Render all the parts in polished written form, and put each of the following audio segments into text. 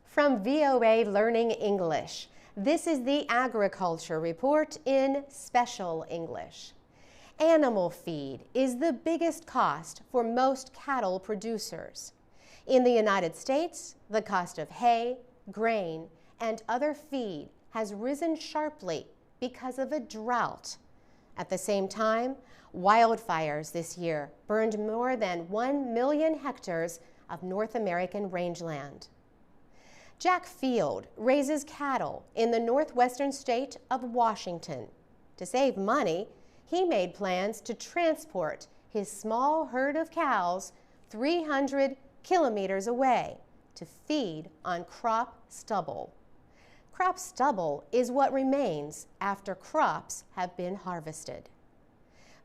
From VOA Learning English, this is the Agriculture Report in Special English. Animal feed is the biggest cost for most cattle producers. In the United States, the cost of hay, grain, and other feed has risen sharply because of a drought. At the same time, wildfires this year burned more than 1 million hectares of North American rangeland. Jack Field raises cattle in the northwestern state of Washington. To save money, he made plans to transport his small herd of cows 300 kilometers away to feed on crop stubble. Crop stubble is what remains after crops have been harvested.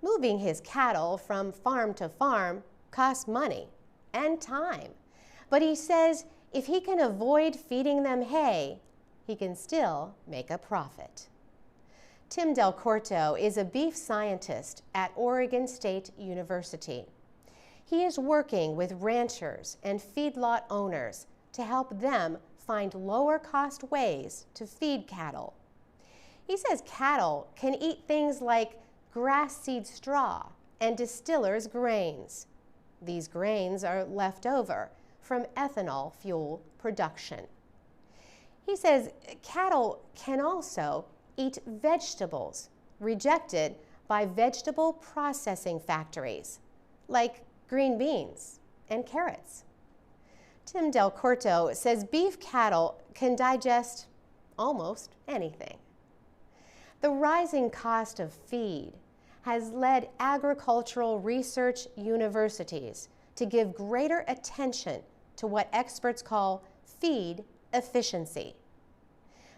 Moving his cattle from farm to farm costs money and time, but he says if he can avoid feeding them hay, he can still make a profit. Tim Del Corto is a beef scientist at Oregon State University. He is working with ranchers and feedlot owners to help them find lower-cost ways to feed cattle. He says cattle can eat things like grass seed straw and distillers' grains. These grains are left over from ethanol fuel production. He says cattle can also eat vegetables rejected by vegetable processing factories, like green beans and carrots. Tim Del Corto says beef cattle can digest almost anything. The rising cost of feed has led agricultural research universities to give greater attention to what experts call feed efficiency.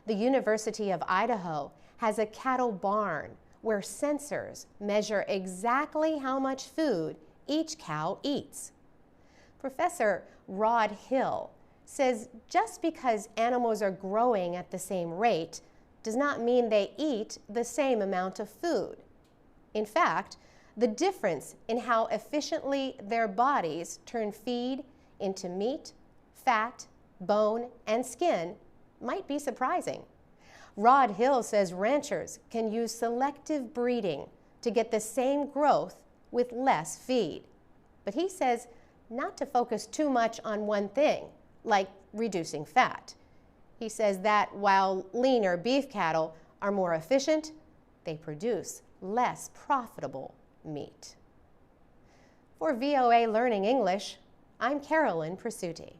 The University of Idaho has a cattle barn where sensors measure exactly how much food each cow eats. Professor Rod Hill says just because animals are growing at the same rate does not mean they eat the same amount of food. In fact, the difference in how efficiently their bodies turn feed into meat, fat, bone, and skin might be surprising. Rod Hill says ranchers can use selective breeding to get the same growth with less feed. But he says not to focus too much on one thing, like reducing fat. He says that while leaner beef cattle are more efficient, they produce less profitable meat. For VOA Learning English, I'm Carolyn Presutti.